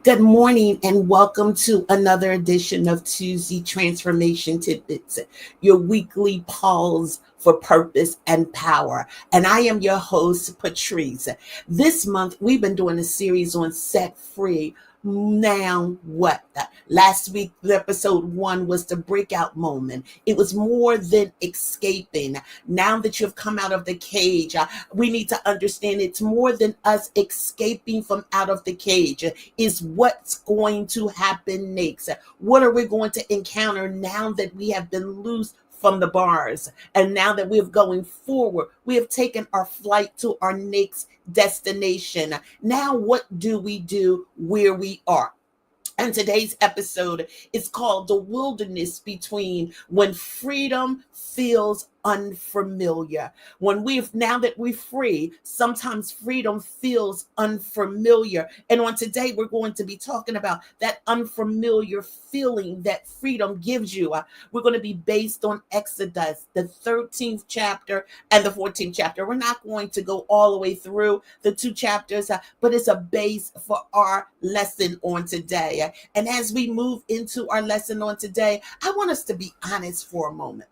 Good morning and welcome to another edition of Tuesday Transformation Tidbits, your weekly pause for purpose and power. And I am your host, Patrice. This month, we've been doing a series on Set Free. Now what? Last week, episode 1 was the breakout moment. It was more than escaping. Now that you've come out of the cage, we need to understand it's more than us escaping from out of the cage. Is what's going to happen next. What are we going to encounter now that we have been loose from the bars? And now that we're going forward, we have taken our flight to our next destination. Now, what do we do where we are? And today's episode is called The Wilderness Between When Freedom Feels Unfamiliar. Now that we're free, sometimes freedom feels unfamiliar. And on today, we're going to be talking about that unfamiliar feeling that freedom gives you. We're going to be based on Exodus, the 13th chapter and the 14th chapter. We're not going to go all the way through the two chapters, but it's a base for our lesson on today. And as we move into our lesson on today, I want us to be honest for a moment.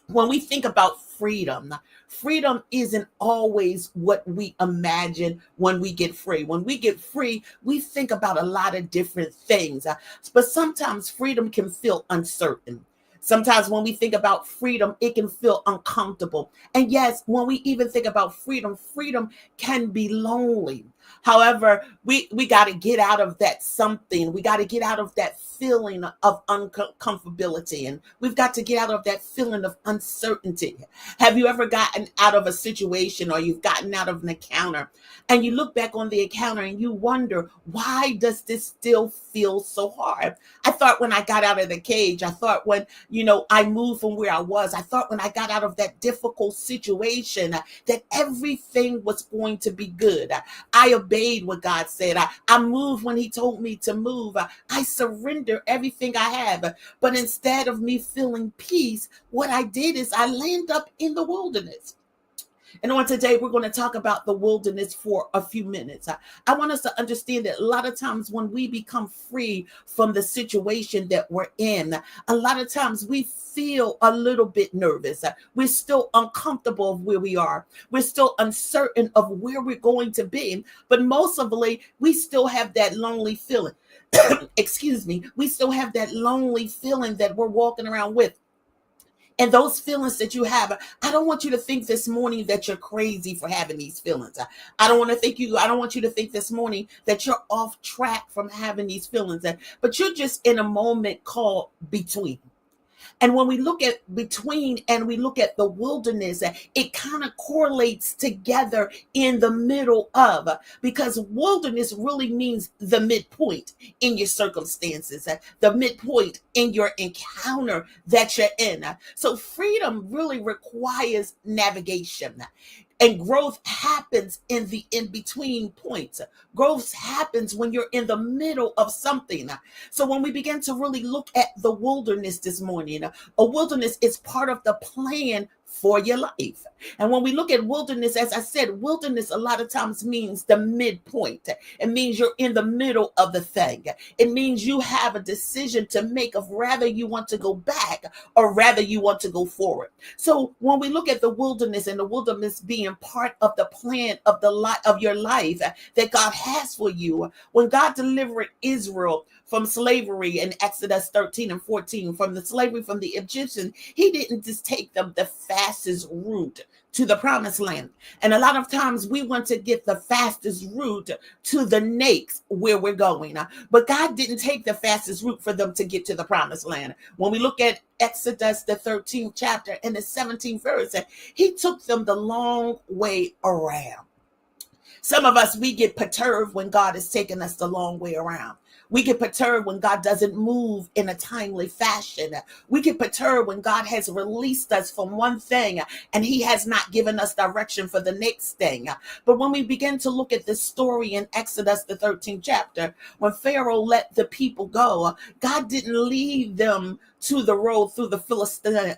When we think about freedom, freedom isn't always what we imagine when we get free. When we get free, we think about a lot of different things, but sometimes freedom can feel uncertain. Sometimes when we think about freedom, it can feel uncomfortable. And yes, when we even think about freedom, freedom can be lonely. However, we got to get out of that something. We got to get out of that feeling of uncomfortability. And we've got to get out of that feeling of uncertainty. Have you ever gotten out of a situation, or you've gotten out of an encounter, and you look back on the encounter and you wonder, why does this still feel so hard? I thought when I got out of the cage, I thought when, I moved from where I was, I thought when I got out of that difficult situation that everything was going to be good. I obeyed what God said. I moved when he told me to move. I surrender everything I have. But instead of me feeling peace, what I did is I landed up in the wilderness. And on today, we're going to talk about the wilderness for a few minutes. I want us to understand that a lot of times when we become free from the situation that we're in, a lot of times we feel a little bit nervous. We're still uncomfortable of where we are. We're still uncertain of where we're going to be. But most of all, we still have that lonely feeling. Excuse me. We still have that lonely feeling that we're walking around with. And those feelings that you have, I don't want you to think this morning that you're crazy for having these feelings. I don't want you to think this morning that you're off track from having these feelings. But you're just in a moment called between. And when we look at between and we look at the wilderness, it kind of correlates together in the middle of, because wilderness really means the midpoint in your circumstances, the midpoint in your encounter that you're in. So freedom really requires navigation. And growth happens in the in-between points. Growth happens when you're in the middle of something. So when we begin to really look at the wilderness this morning, a wilderness is part of the plan for your life. And when we look at wilderness, as I said, wilderness a lot of times means the midpoint. It means you're in the middle of the thing. It means you have a decision to make of rather you want to go back or rather you want to go forward. So when we look at the wilderness, and the wilderness being part of the plan of of your life that God has for you, when God delivered Israel from slavery in Exodus 13 and 14, from the slavery from the Egyptians, he didn't just take them the fastest route to the promised land. And a lot of times we want to get the fastest route to the next where we're going. But God didn't take the fastest route for them to get to the promised land. When we look at Exodus, the 13th chapter and the 17th verse, he took them the long way around. Some of us, we get perturbed when God is taking us the long way around. We get perturbed when God doesn't move in a timely fashion. We get perturbed when God has released us from one thing and he has not given us direction for the next thing. But when we begin to look at this story in Exodus, the 13th chapter, when Pharaoh let the people go, God didn't leave them to the road through the Philistine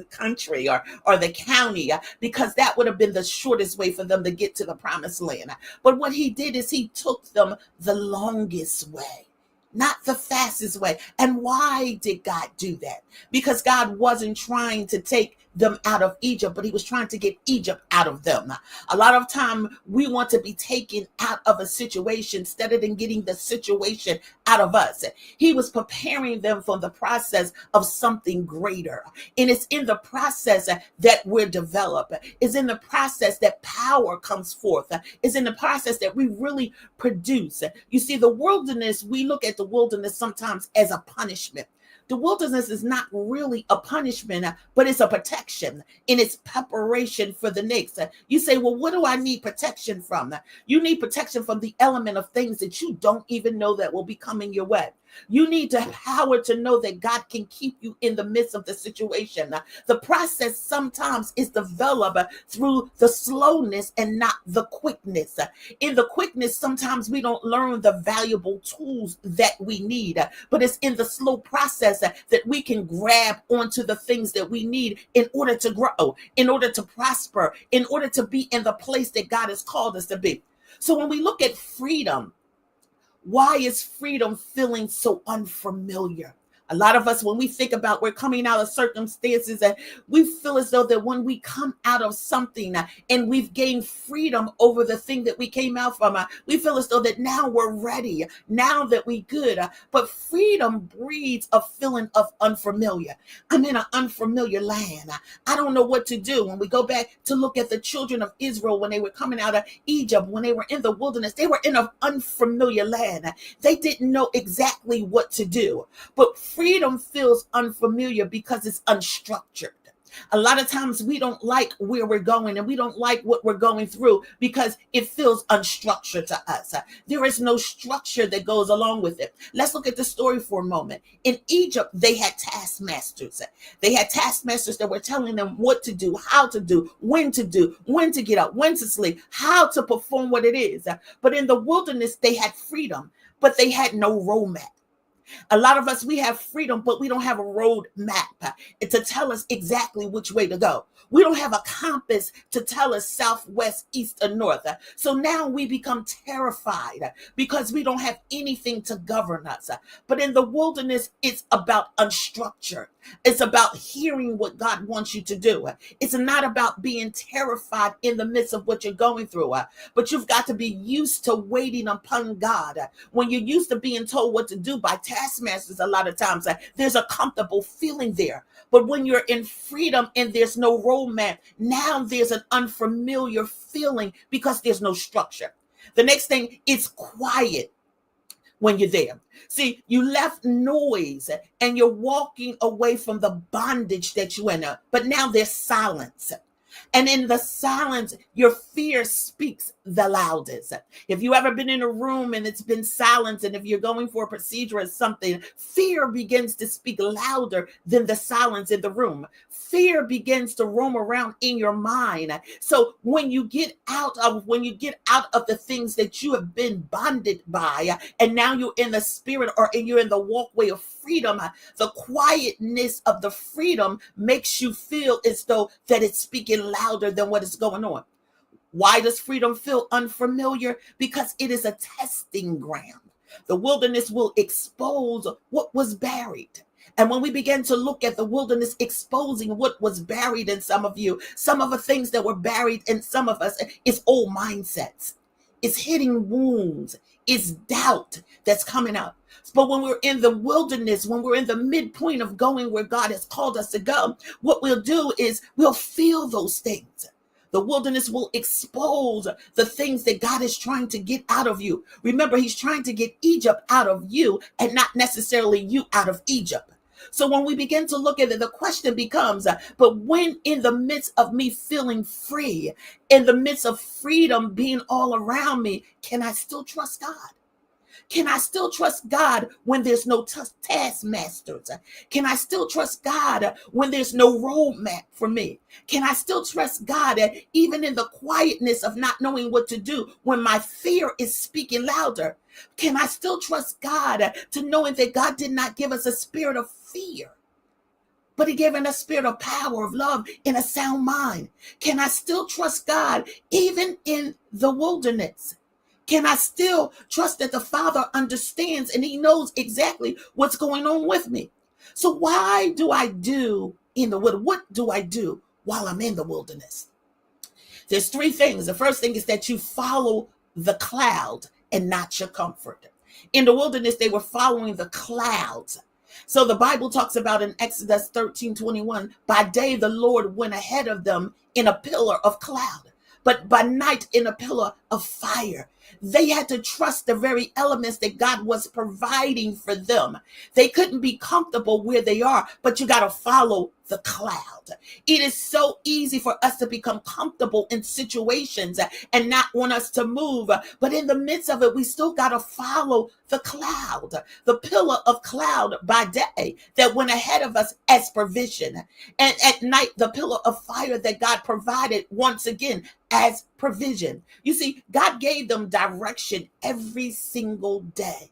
country or the county, because that would have been the shortest way for them to get to the promised land. But what he did is he took them the longest way, not the fastest way. And why did God do that? Because God wasn't trying to take them out of Egypt, but he was trying to get Egypt out of them. A lot of time we want to be taken out of a situation instead of getting the situation out of us. He was preparing them for the process of something greater. And it's in the process that we're developed. It's in the process that power comes forth. It's in the process that we really produce. You see, the wilderness, we look at the wilderness sometimes as a punishment. The wilderness is not really a punishment, but it's a protection, and it's preparation for the next. You say, well, what do I need protection from? You need protection from the element of things that you don't even know that will be coming your way. You need to have power to know that God can keep you in the midst of the situation. The process sometimes is developed through the slowness and not the quickness. In the quickness, sometimes we don't learn the valuable tools that we need, but it's in the slow process that we can grab onto the things that we need in order to grow, in order to prosper, in order to be in the place that God has called us to be. So when we look at freedom, why is freedom feeling so unfamiliar? A lot of us, when we think about we're coming out of circumstances, and we feel as though that when we come out of something and we've gained freedom over the thing that we came out from, we feel as though that now we're ready, now that we good. But freedom breeds a feeling of unfamiliar. I'm in an unfamiliar land. I don't know what to do. When we go back to look at the children of Israel, when they were coming out of Egypt, when they were in the wilderness, they were in an unfamiliar land. They didn't know exactly what to do. But freedom feels unfamiliar because it's unstructured. A lot of times we don't like where we're going and we don't like what we're going through because it feels unstructured to us. There is no structure that goes along with it. Let's look at the story for a moment. In Egypt, they had taskmasters. They had taskmasters that were telling them what to do, how to do, when to get up, when to sleep, how to perform what it is. But in the wilderness, they had freedom, but they had no roadmap. A lot of us, we have freedom, but we don't have a road map to tell us exactly which way to go. We don't have a compass to tell us southwest, east, or north. So now we become terrified because we don't have anything to govern us. But in the wilderness, it's about unstructured. It's about hearing what God wants you to do. It's not about being terrified in the midst of what you're going through, but you've got to be used to waiting upon God. When you're used to being told what to do by taskmasters, a lot of times there's a comfortable feeling there. But when you're in freedom and there's no roadmap, now there's an unfamiliar feeling because there's no structure. The next thing is quiet. When you're there, see, you left noise and you're walking away from the bondage that you in, but now there's silence. And in the silence, your fear speaks the loudest. If you ever been in a room and it's been silence, and if you're going for a procedure or something, fear begins to speak louder than the silence in the room. Fear begins to roam around in your mind. So when you get out of the things that you have been bonded by, and now you're in the spirit or you're in the walkway of freedom, the quietness of the freedom makes you feel as though that it's speaking louder than what is going on. Why does freedom feel unfamiliar? Because it is a testing ground. The wilderness will expose what was buried. And when we begin to look at the wilderness exposing what was buried in some of you, some of the things that were buried in some of us is old mindsets. It's hidden wounds. It's doubt that's coming up. But when we're in the wilderness, when we're in the midpoint of going where God has called us to go, what we'll do is we'll feel those things. The wilderness will expose the things that God is trying to get out of you. Remember, he's trying to get Egypt out of you and not necessarily you out of Egypt. So when we begin to look at it, the question becomes, but when in the midst of me feeling free, in the midst of freedom being all around me, can I still trust God? Can I still trust God when there's no taskmasters? Can I still trust God when there's no roadmap for me? Can I still trust God even in the quietness of not knowing what to do when my fear is speaking louder? Can I still trust God to knowing that God did not give us a spirit of fear, but he gave us a spirit of power, of love, and a sound mind? Can I still trust God even in the wilderness? Can I still trust that the Father understands and he knows exactly what's going on with me? So why do I do in the wilderness? What do I do while I'm in the wilderness? There's three things. The first thing is that you follow the cloud and not your comfort. In the wilderness, they were following the clouds. So the Bible talks about in Exodus 13:21, by day the Lord went ahead of them in a pillar of cloud, but by night in a pillar of fire. They had to trust the very elements that God was providing for them. They couldn't be comfortable where they are, but you got to follow the cloud. It is so easy for us to become comfortable in situations and not want us to move. But in the midst of it, we still got to follow the cloud, the pillar of cloud by day that went ahead of us as provision. And at night, the pillar of fire that God provided once again as provision. You see, God gave them direction every single day,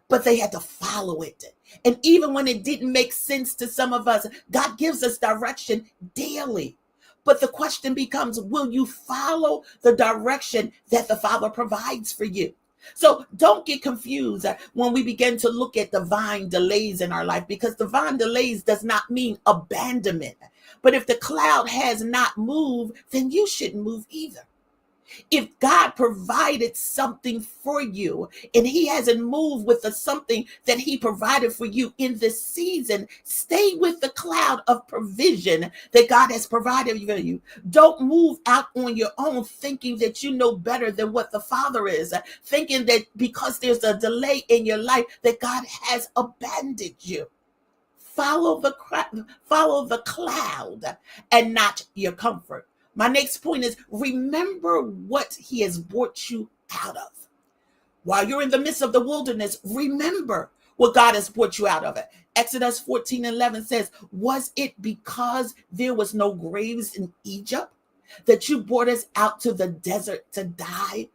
but they had to follow it. And even when it didn't make sense to some of us, God gives us direction daily. But the question becomes, will you follow the direction that the Father provides for you? So don't get confused when we begin to look at divine delays in our life, because divine delays does not mean abandonment. But if the cloud has not moved, then you shouldn't move either. If God provided something for you and he hasn't moved with the something that he provided for you in this season, stay with the cloud of provision that God has provided for you. Don't move out on your own thinking that you know better than what the Father is, thinking that because there's a delay in your life that God has abandoned you. Follow the cloud and not your comfort. My next point is, remember what he has brought you out of. While you're in the midst of the wilderness, remember what God has brought you out of it. Exodus 14:11 says, was it because there was no graves in Egypt that you brought us out to the desert to die?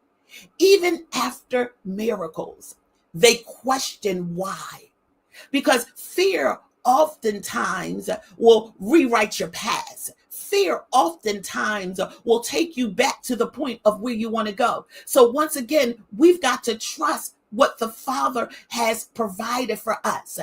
Even after miracles, they question why. Because fear oftentimes will rewrite your past. Fear oftentimes will take you back to the point of where you want to go. So once again, we've got to trust what the Father has provided for us.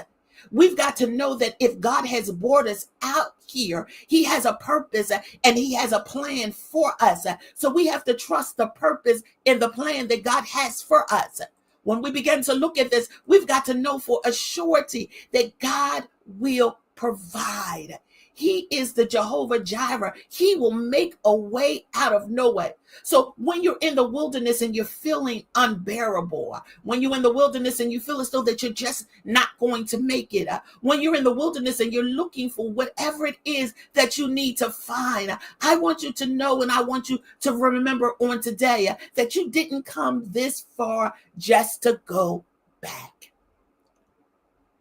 We've got to know that if God has brought us out here, he has a purpose and he has a plan for us. So we have to trust the purpose and the plan that God has for us. When we begin to look at this, we've got to know for a surety that God will provide. He is the Jehovah Jireh. He will make a way out of no way. So when you're in the wilderness and you're feeling unbearable, when you're in the wilderness and you feel as though that you're just not going to make it, when you're in the wilderness and you're looking for whatever it is that you need to find, I want you to know and I want you to remember on today that you didn't come this far just to go back.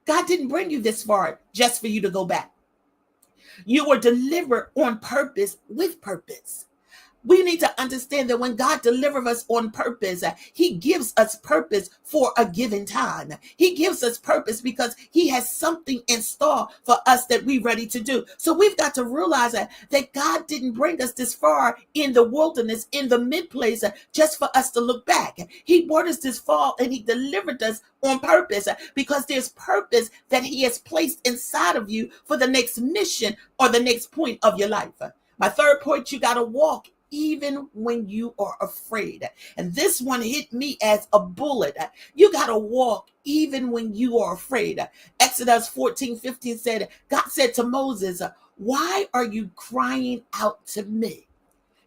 God didn't bring you this far just for you to go back. You were delivered on purpose with purpose. We need to understand that when God delivers us on purpose, he gives us purpose for a given time. He gives us purpose because he has something in store for us that we're ready to do. So we've got to realize that God didn't bring us this far in the wilderness, in the mid-place, just for us to look back. He brought us this far and he delivered us on purpose because there's purpose that he has placed inside of you for the next mission or the next point of your life. My third point, you got to walk even when you are afraid. And this one hit me as a bullet. You got to walk even when you are afraid. Exodus 14:15 said, God said to Moses, why are you crying out to me?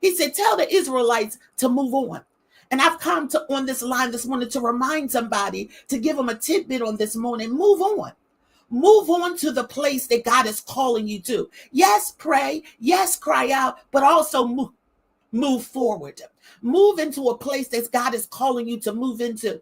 He said, tell the Israelites to move on. And I've come to on this line this morning to remind somebody, to give them a tidbit on this morning. Move on. Move on to the place that God is calling you to. Yes, pray. Yes, cry out, but also move. Move forward. Move into a place that God is calling you to move into.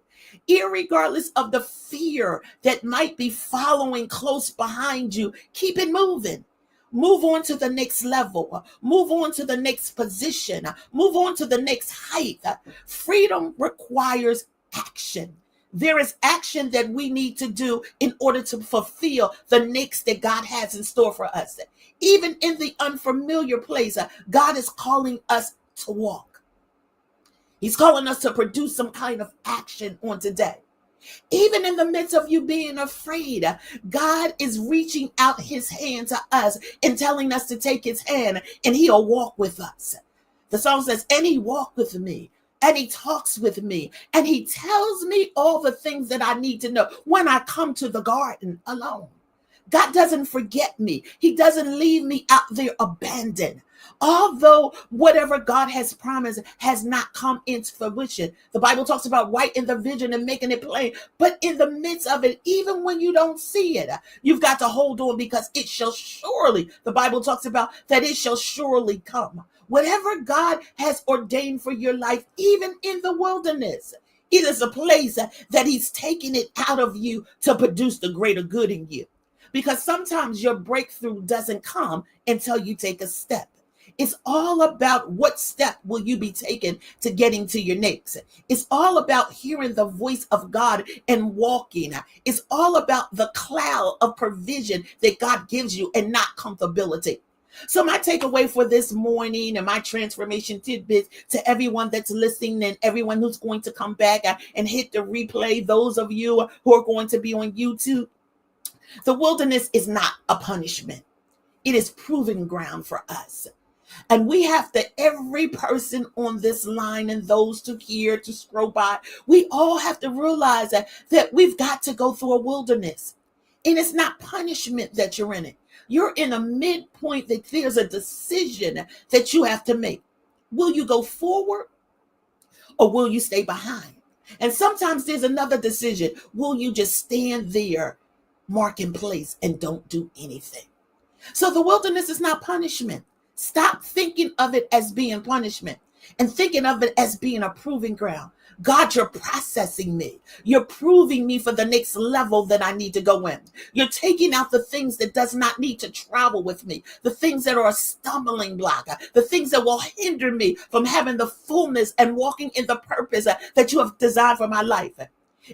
Irregardless of the fear that might be following close behind you, keep it moving. Move on to the next level. Move on to the next position. Move on to the next height. Freedom requires action. There is action that we need to do in order to fulfill the next that God has in store for us. Even in the unfamiliar place, God is calling us to walk. He's calling us to produce some kind of action on today. Even in the midst of you being afraid, God is reaching out his hand to us and telling us to take his hand, and he'll walk with us. The song says, and he walked with me, and he talks with me, and he tells me all the things that I need to know when I come to the garden alone. God doesn't forget me. He doesn't leave me out there abandoned. Although whatever God has promised has not come into fruition, the Bible talks about writing the vision and making it plain. But in the midst of it, even when you don't see it, you've got to hold on, because it shall surely, the Bible talks about that it shall surely come. Whatever God has ordained for your life, even in the wilderness, it is a place that he's taking it out of you to produce the greater good in you. Because sometimes your breakthrough doesn't come until you take a step. It's all about what step will you be taking to getting to your next. It's all about hearing the voice of God and walking. It's all about the cloud of provision that God gives you and not comfortability. So my takeaway for this morning and my transformation tidbits to everyone that's listening and everyone who's going to come back and hit the replay, those of you who are going to be on YouTube, the wilderness is not a punishment. It is proving ground for us. And we have to, every person on this line and those to hear, to scroll by, we all have to realize that we've got to go through a wilderness. And it's not punishment that you're in it. You're in a midpoint that there's a decision that you have to make. Will you go forward or will you stay behind? And sometimes there's another decision. Will you just stand there, mark in place, and don't do anything? So the wilderness is not punishment. Stop thinking of it as being punishment and thinking of it as being a proving ground. God, you're processing me. You're proving me for the next level that I need to go in. You're taking out the things that does not need to travel with me, the things that are a stumbling block, the things that will hinder me from having the fullness and walking in the purpose that you have designed for my life.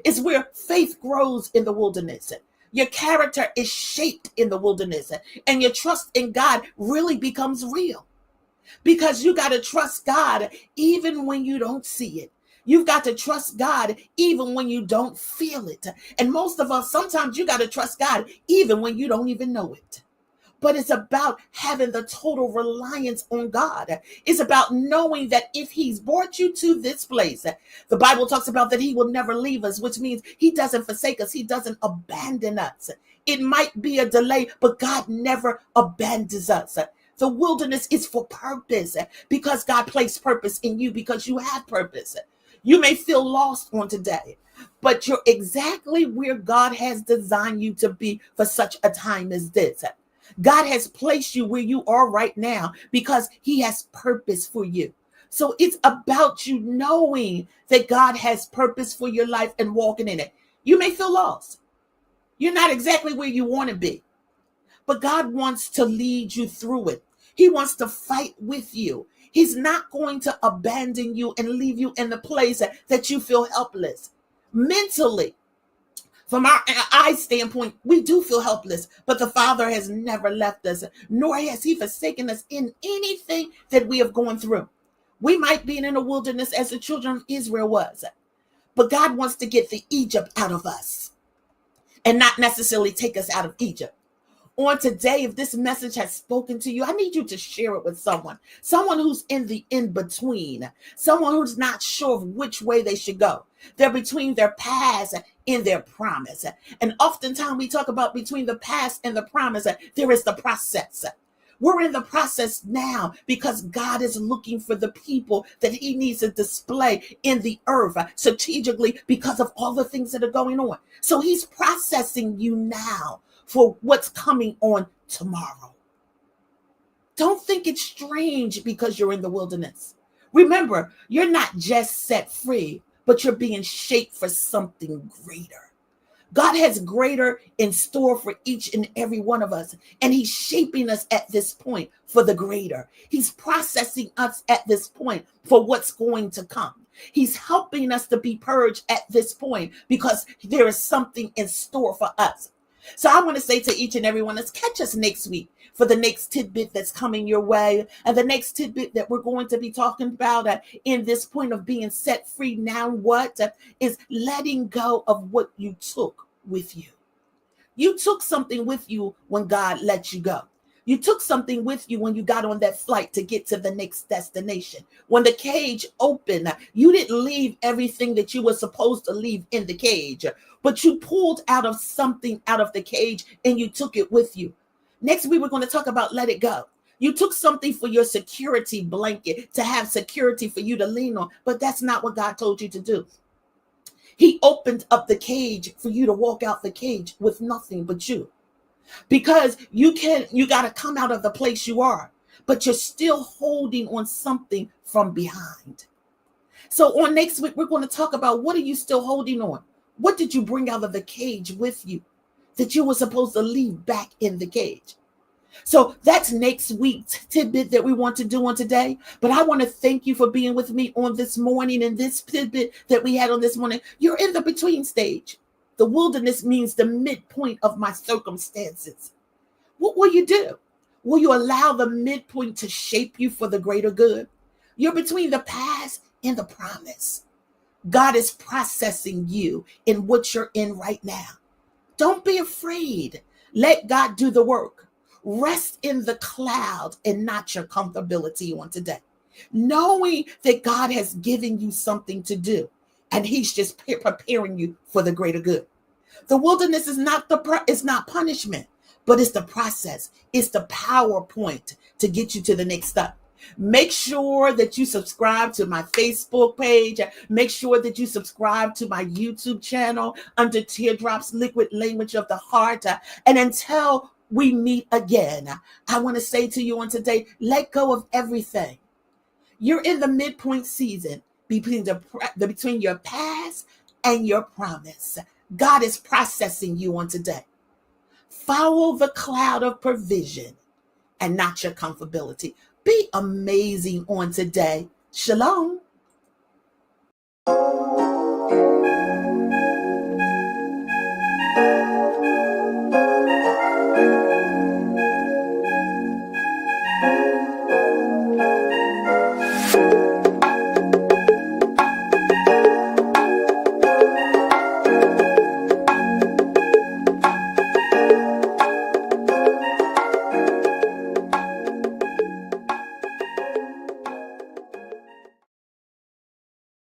It's where faith grows in the wilderness. Your character is shaped in the wilderness, and your trust in God really becomes real, because you got to trust God even when you don't see it. You've got to trust God even when you don't feel it. And most of us, sometimes you got to trust God even when you don't even know it. But it's about having the total reliance on God. It's about knowing that if he's brought you to this place, the Bible talks about that he will never leave us, which means he doesn't forsake us. He doesn't abandon us. It might be a delay, but God never abandons us. The wilderness is for purpose, because God placed purpose in you, because you have purpose. You may feel lost on today, but you're exactly where God has designed you to be for such a time as this. God has placed you where you are right now because he has purpose for you. So it's about you knowing that God has purpose for your life and walking in it. You may feel lost. You're not exactly where you want to be, but God wants to lead you through it. He wants to fight with you. He's not going to abandon you and leave you in the place that you feel helpless. Mentally, from our eye standpoint, we do feel helpless, but the Father has never left us, nor has he forsaken us in anything that we have gone through. We might be in a wilderness as the children of Israel was, but God wants to get the Egypt out of us and not necessarily take us out of Egypt. On today, if this message has spoken to you, I need you to share it with someone who's in the in-between, someone who's not sure of which way they should go. They're between their past and their promise. And oftentimes we talk about between the past and the promise, there is the process. We're in the process now because God is looking for the people that he needs to display in the earth strategically because of all the things that are going on. So he's processing you now for what's coming on tomorrow. Don't think it's strange because you're in the wilderness. Remember, you're not just set free, but you're being shaped for something greater. God has greater in store for each and every one of us. And he's shaping us at this point for the greater. He's processing us at this point for what's going to come. He's helping us to be purged at this point because there is something in store for us. So I want to say to each and every one, let's catch us next week for the next tidbit that's coming your way. And the next tidbit that we're going to be talking about in this point of being set free now, what is letting go of what you took with you. You took something with you when God let you go. You took something with you when you got on that flight to get to the next destination. When the cage opened, you didn't leave everything that you were supposed to leave in the cage, but you pulled out of something out of the cage and you took it with you. Next week, we're going to talk about let it go. You took something for your security blanket to have security for you to lean on, but that's not what God told you to do. He opened up the cage for you to walk out the cage with nothing but you. Because you got to come out of the place you are, but you're still holding on something from behind. So on next week, we're going to talk about what are you still holding on? What did you bring out of the cage with you that you were supposed to leave back in the cage? So that's next week's tidbit that we want to do on today. But I want to thank you for being with me on this morning and this tidbit that we had on this morning. You're in the between stage. The wilderness means the midpoint of my circumstances. What will you do? Will you allow the midpoint to shape you for the greater good? You're between the past and the promise. God is processing you in what you're in right now. Don't be afraid. Let God do the work. Rest in the cloud and not your comfortability on today. Knowing that God has given you something to do and he's just preparing you for the greater good. The wilderness is not punishment, but it's the process. It's the PowerPoint to get you to the next step. Make sure that you subscribe to my Facebook page. Make sure that you subscribe to my YouTube channel under Teardrops Liquid Language of the Heart. And until we meet again, I want to say to you on today, let go of everything. You're in the midpoint season between your past and your promise. God is processing you on today. Follow the cloud of provision and not your comfortability. Be amazing on today. Shalom.